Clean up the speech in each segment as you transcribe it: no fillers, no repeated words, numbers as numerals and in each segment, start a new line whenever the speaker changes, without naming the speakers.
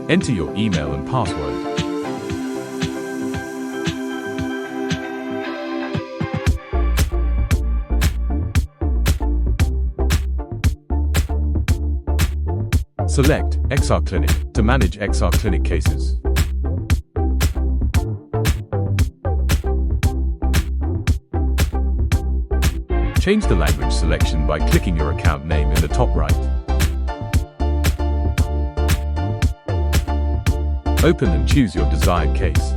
Enter your email and password. Select XR Clinic to manage XR Clinic cases. Change the language selection by clicking your account name in the top right. Open and choose your desired case.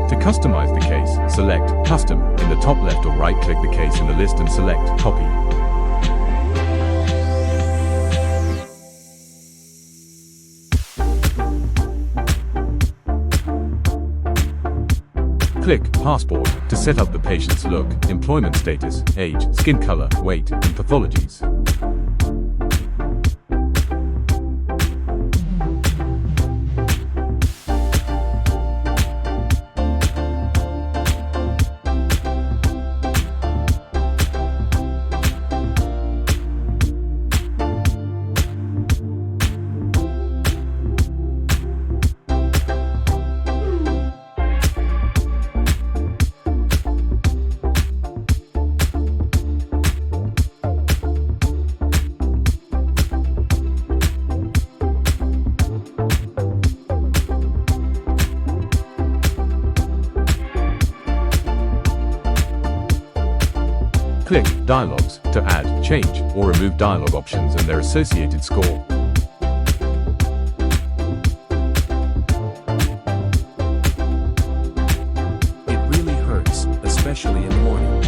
To customize the case, select Custom in the top left or right-click the case in the list and select Copy. Click Passport to set up the patient's look, employment status, age, skin color, weight, and pathologies. Click Dialogues to add, change, or remove dialogue options and their associated score.
It really hurts, especially in the morning.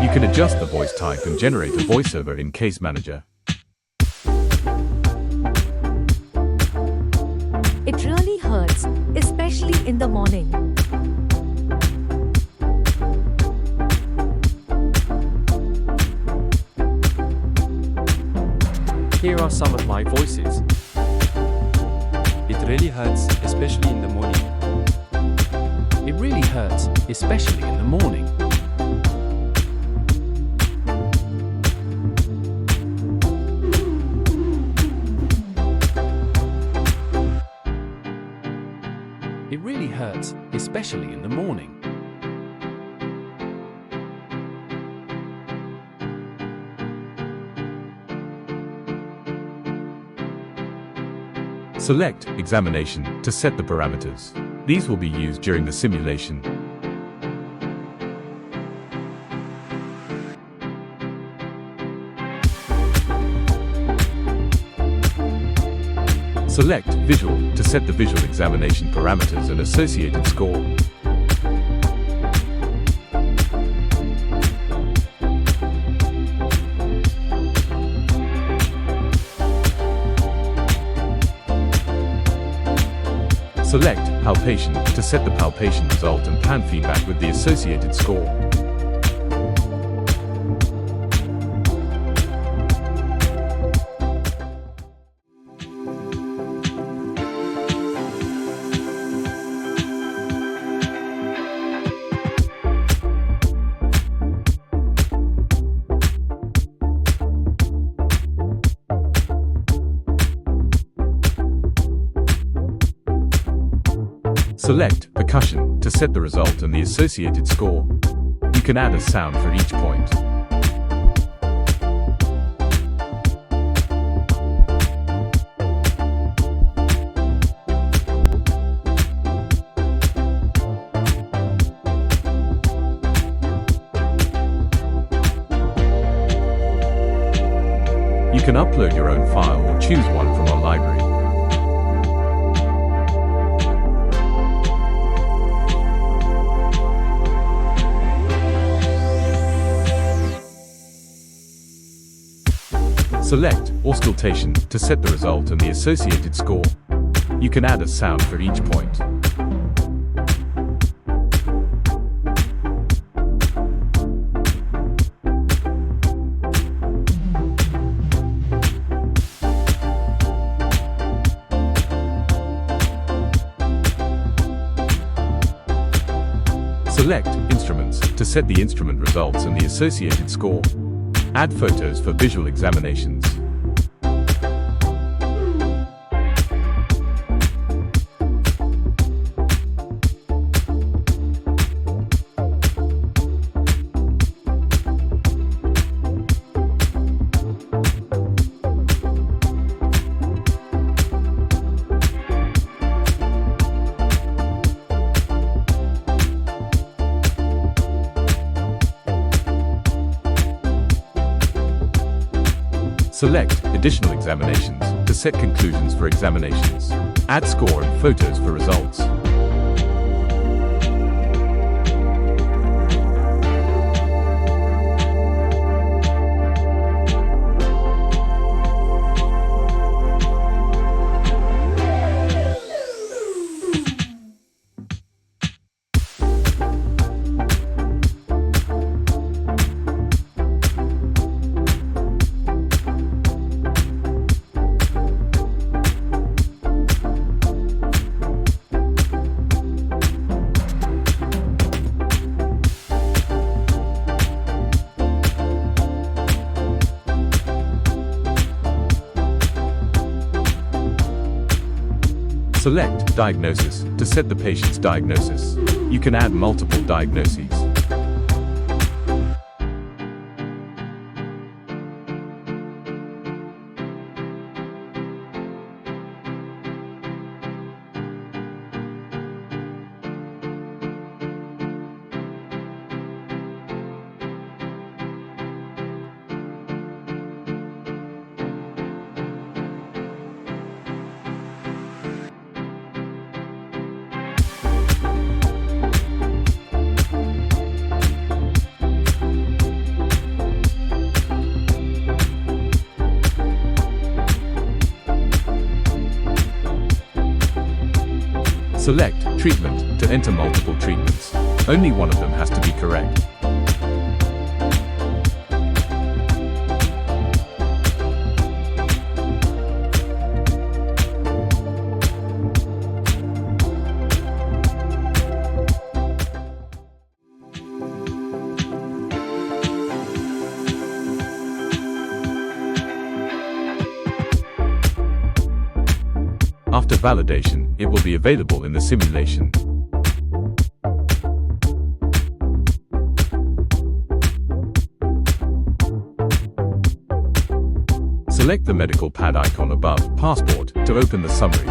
You can adjust the voice type and generate a voiceover in Case Manager.
It really hurts, especially in the morning.
Here are some of my voices.
It really hurts, especially in the morning.
It really hurts, especially in the morning. It really hurts, especially in the morning.
Select Examination to set the parameters. These will be used during the simulation. Select Visual to set the visual examination parameters and associated score. Select Palpation to set the palpation result and pan feedback with the associated score. Select Percussion to set the result and the associated score. You can add a sound for each point. You can upload your own file or choose one from our library. Select Auscultation to set the result and the associated score. You can add a sound for each point. Select Instruments to set the instrument results and the associated score. Add photos for visual examinations. Select Additional Examinations to set conclusions for examinations. Add score and photos for results. Select Diagnosis to set the patient's diagnosis. You can add multiple diagnoses. Select Treatment to enter multiple treatments. Only one of them has to be correct. After validation, it will be available in the simulation. Select the medical pad icon above Passport to open the summary.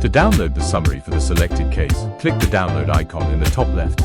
To download the summary for the selected case, click the download icon in the top left.